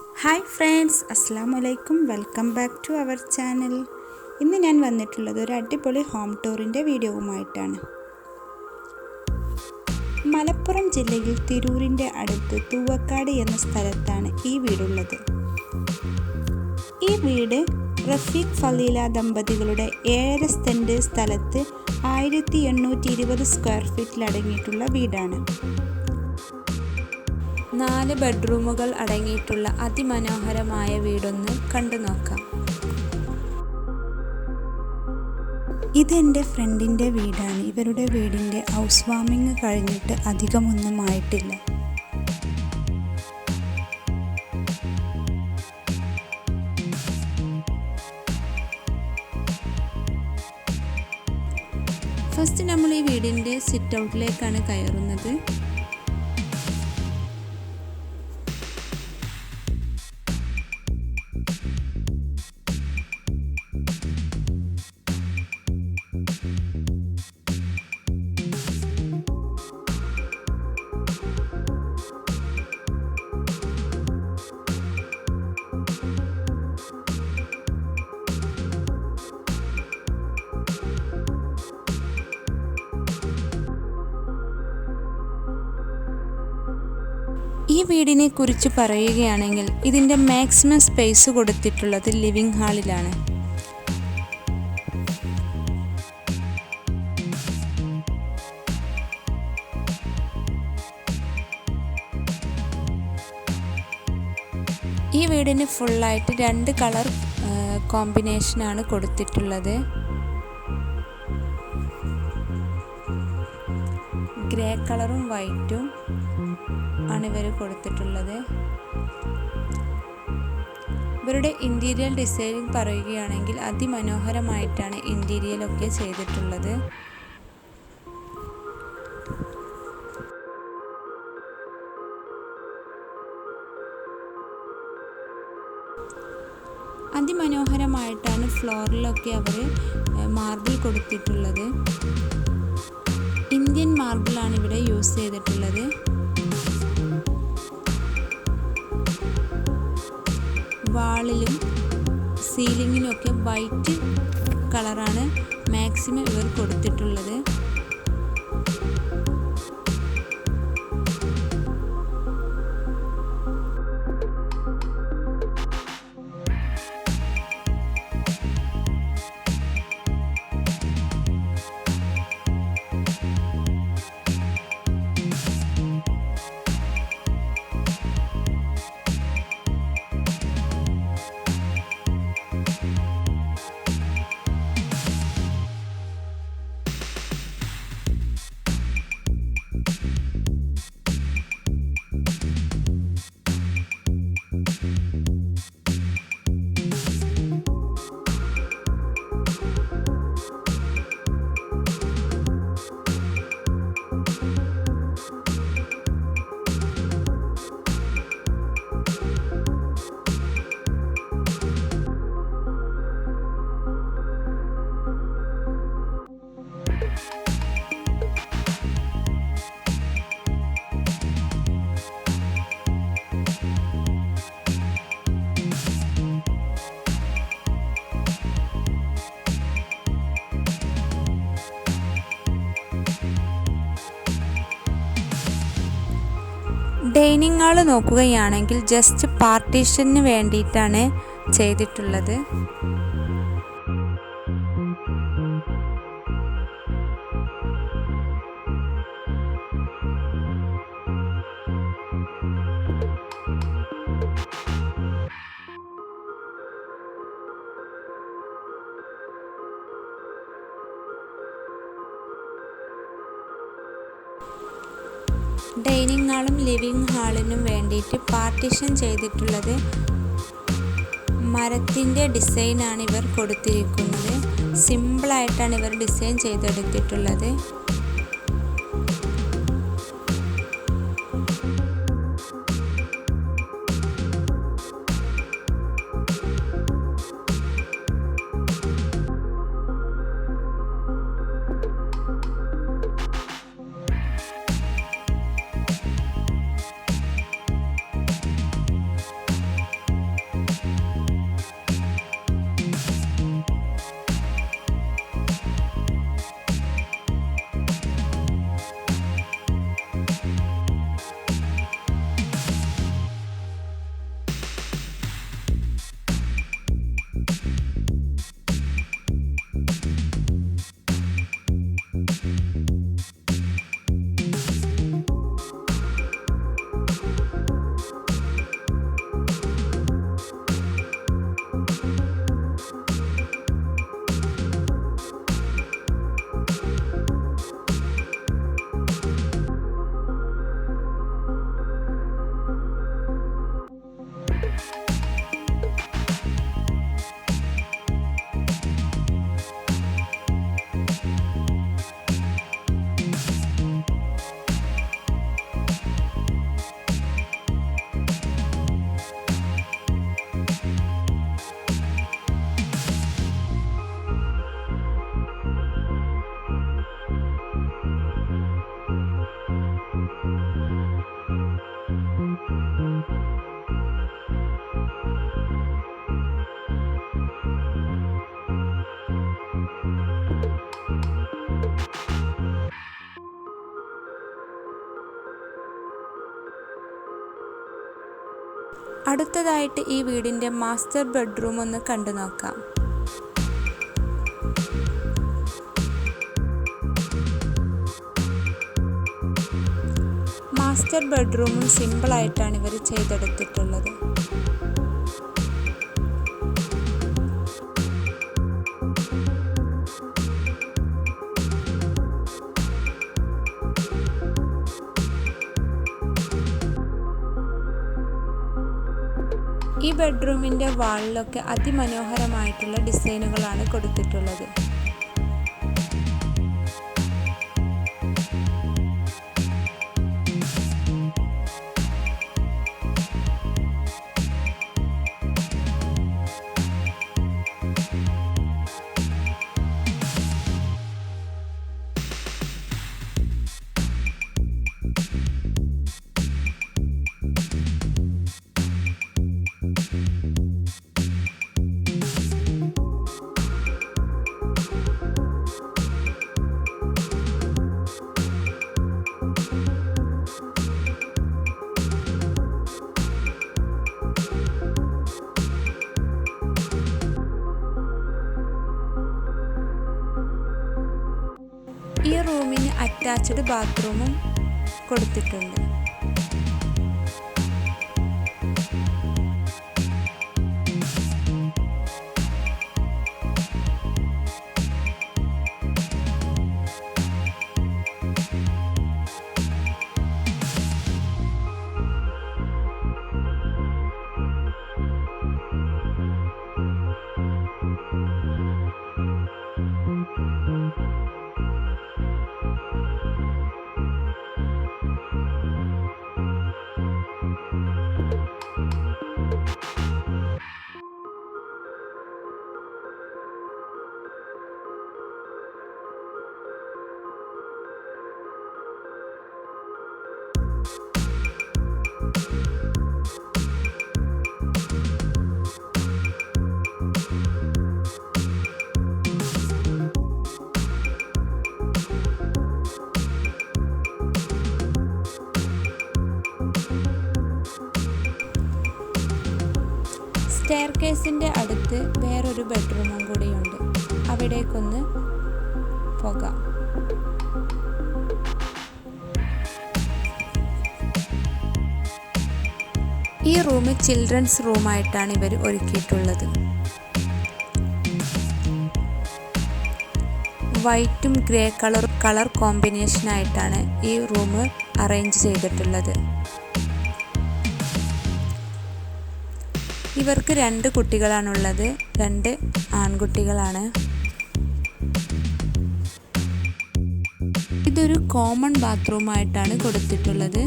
Hi friends, അസ്സലാമു അലൈക്കും. Welcome back to our channel. ഇന്ന് ഞാൻ വന്നിട്ടുള്ളത് ഒരു അടിപൊളി ഹോം ടൂറിൻ്റെ വീഡിയോവുമായിട്ടാണ്. മലപ്പുറം ജില്ലയിൽ തിരൂരിൻ്റെ അടുത്ത് തൂവക്കാട് എന്ന സ്ഥലത്താണ് ഈ വീടുള്ളത്. ഈ വീട് റഫീഖ് ഫലീല ദമ്പതികളുടെ 7.5 സെൻറ് സ്ഥലത്ത് 1820 സ്ക്വയർ ഫീറ്റിൽ അടങ്ങിയിട്ടുള്ള വീടാണ്. 4 ബെഡ്റൂമുകൾ അടങ്ങിയിട്ടുള്ള അതിമനോഹരമായ വീടൊന്ന് കണ്ടു നോക്കാം. ഇതെൻ്റെ ഫ്രണ്ടിൻ്റെ വീടാണ്. ഇവരുടെ വീടിൻ്റെ ഹൗസ് വാമിങ് കഴിഞ്ഞിട്ട് അധികമൊന്നും ആയിട്ടില്ല. ഫസ്റ്റ് നമ്മൾ ഈ വീടിൻ്റെ സിറ്റ് ഔട്ടിലേക്കാണ് കയറുന്നത്. ഈ വീടിനെ കുറിച്ച് പറയുകയാണെങ്കിൽ ഇതിൻ്റെ മാക്സിമം സ്പേസ് കൊടുത്തിട്ടുള്ളത് ലിവിംഗ് ഹാളിലാണ്. ഈ വീടിന് ഫുള്ളായിട്ട് 2 കളർ കോമ്പിനേഷനാണ് കൊടുത്തിട്ടുള്ളത്. ഗ്രേ കളറും വൈറ്റും ആണ് ഇവർ കൊടുത്തിട്ടുള്ളത്. ഇവരുടെ ഇൻറ്റീരിയർ ഡിസൈനിങ് പറയുകയാണെങ്കിൽ അതിമനോഹരമായിട്ടാണ് ഇൻറ്റീരിയലൊക്കെ ചെയ്തിട്ടുള്ളത്. അതിമനോഹരമായിട്ടാണ് ഫ്ലോറിലൊക്കെ അവർ മാർബിൾ കൊടുത്തിട്ടുള്ളത്. ഇന്ത്യൻ മാർബിളാണ് ഇവിടെ യൂസ് ചെയ്തിട്ടുള്ളത്. വാളിലും സീലിങ്ങിലും ഒക്കെ വൈറ്റ് കളറാണ് മാക്സിമം ഇവർ കൊടുത്തിട്ടുള്ളത്. ഡൈനിങ് ഹാൾ നോക്കുകയാണെങ്കിൽ ജസ്റ്റ് പാർട്ടീഷന് വേണ്ടിയിട്ടാണ് ചെയ്തിട്ടുള്ളത്. ഡൈനിങ് ഹാളും ലിവിംഗ് ഹാളിനും വേണ്ടിയിട്ട് പാർട്ടീഷൻ ചെയ്തിട്ടുള്ളത് മരത്തിൻ്റെ ഡിസൈനാണ് ഇവർ കൊടുത്തിരിക്കുന്നത്. സിമ്പിളായിട്ടാണ് ഇവർ ഡിസൈൻ ചെയ്തെടുത്തിട്ടുള്ളത്. അടുത്തതായിട്ട് ഈ വീടിൻ്റെ മാസ്റ്റർ ബെഡ്റൂം ഒന്ന് കണ്ടു നോക്കാം. മാസ്റ്റർ ബെഡ്റൂമും സിമ്പിളായിട്ടാണ് ഇവർ ചെയ്തെടുത്തിട്ടുള്ളത്. ഈ ബെഡ്റൂമിൻ്റെ വാളിലൊക്കെ അതിമനോഹരമായിട്ടുള്ള ഡിസൈനുകളാണ് കൊടുത്തിട്ടുള്ളത്. ഈ റൂമിന് അറ്റാച്ച്ഡ് ബാത്റൂമും കൊടുത്തിട്ടുണ്ട്. സ്റ്റെയർകേസിൻ്റെ അടുത്ത് വേറൊരു ബെഡ്റൂമും കൂടിയുണ്ട്. അവിടേക്കൊന്ന് പോകാം. ഈ റൂം ചിൽഡ്രൻസ് റൂമായിട്ടാണ് ഇവർ ഒരുക്കിയിട്ടുള്ളത്. വൈറ്റും ഗ്രേ കളർ കോമ്പിനേഷനായിട്ടാണ് ഈ റൂം അറേഞ്ച് ചെയ്തിട്ടുള്ളത്. ഇവർക്ക് 2 കുട്ടികളാണുള്ളത്. 2 ആൺകുട്ടികളാണ്. ഇതൊരു കോമൺ ബാത്റൂമായിട്ടാണ് കൊടുത്തിട്ടുള്ളത്.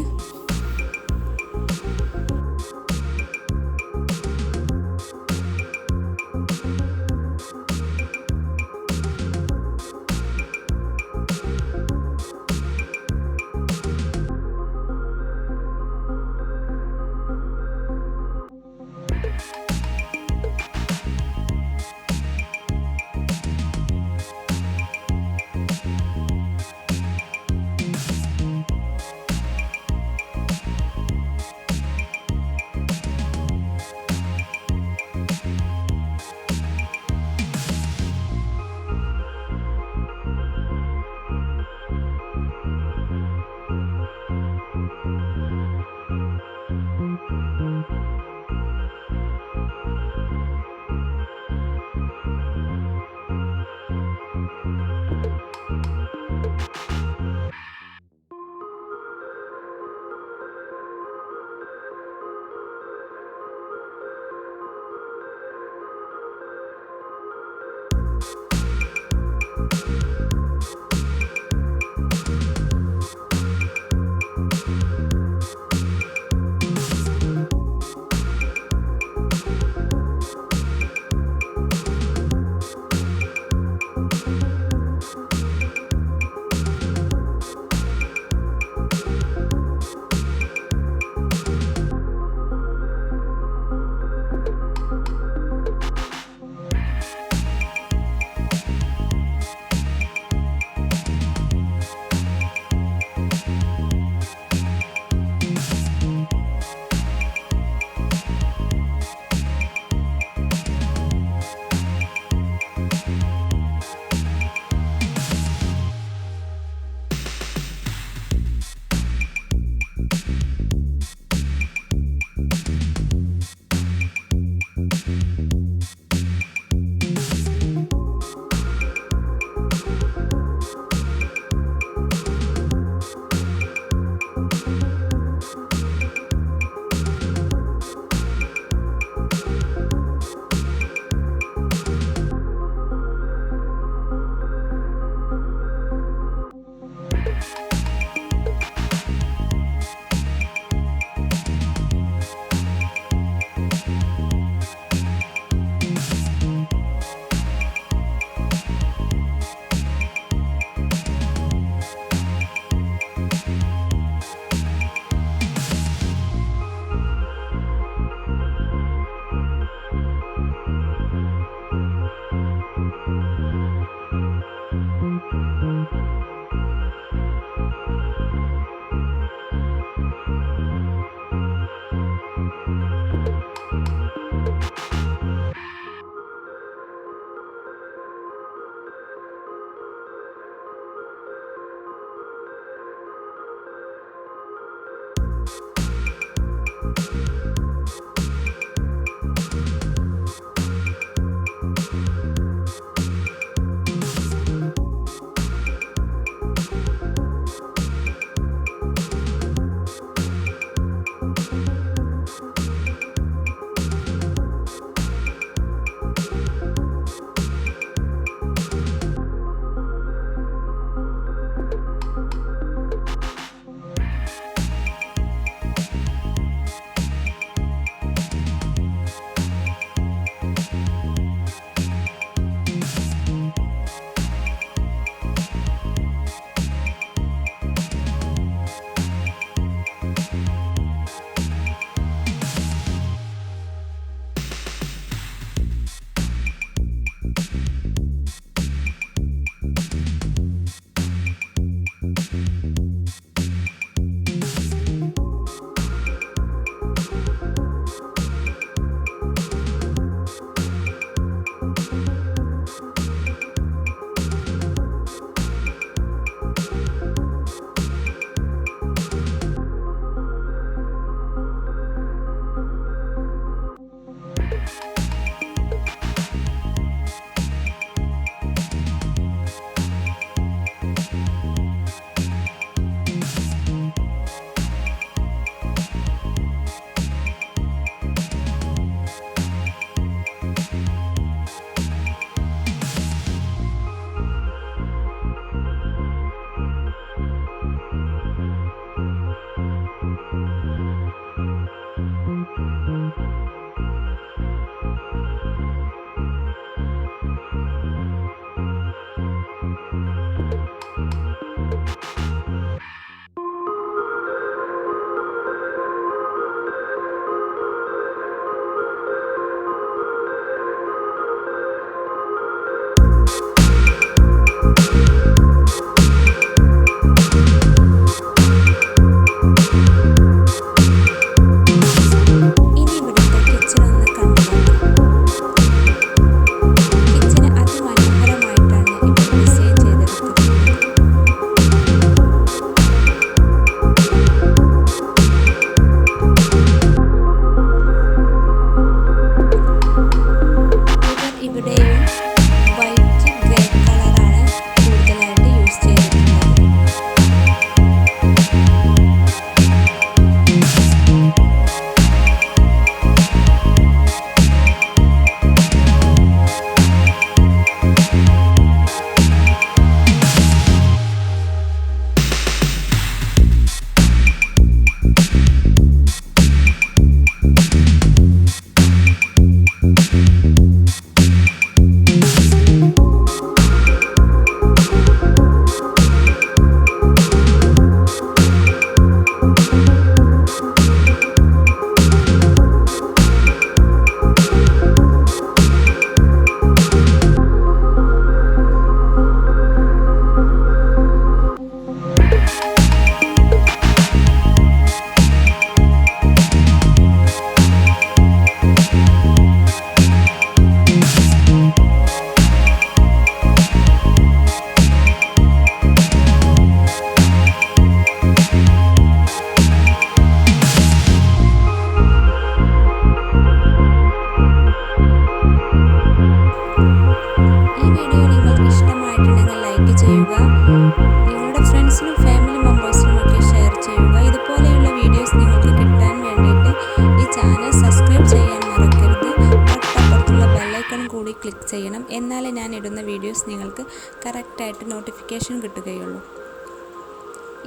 ക്ലിക്ക് ചെയ്യണം. എന്നാലേ ഞാൻ ഇടുന്ന വീഡിയോസ് നിങ്ങൾക്ക് കറക്റ്റായിട്ട് നോട്ടിഫിക്കേഷൻ കിട്ടുകയുള്ളൂ.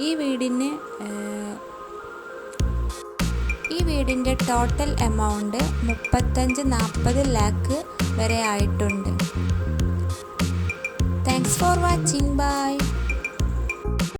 ഈ വീടിൻ്റെ ടോട്ടൽ എമൗണ്ട് 35-40 ലാക്ക് വരെ ആയിട്ടുണ്ട്. Thanks for watching. ബൈ.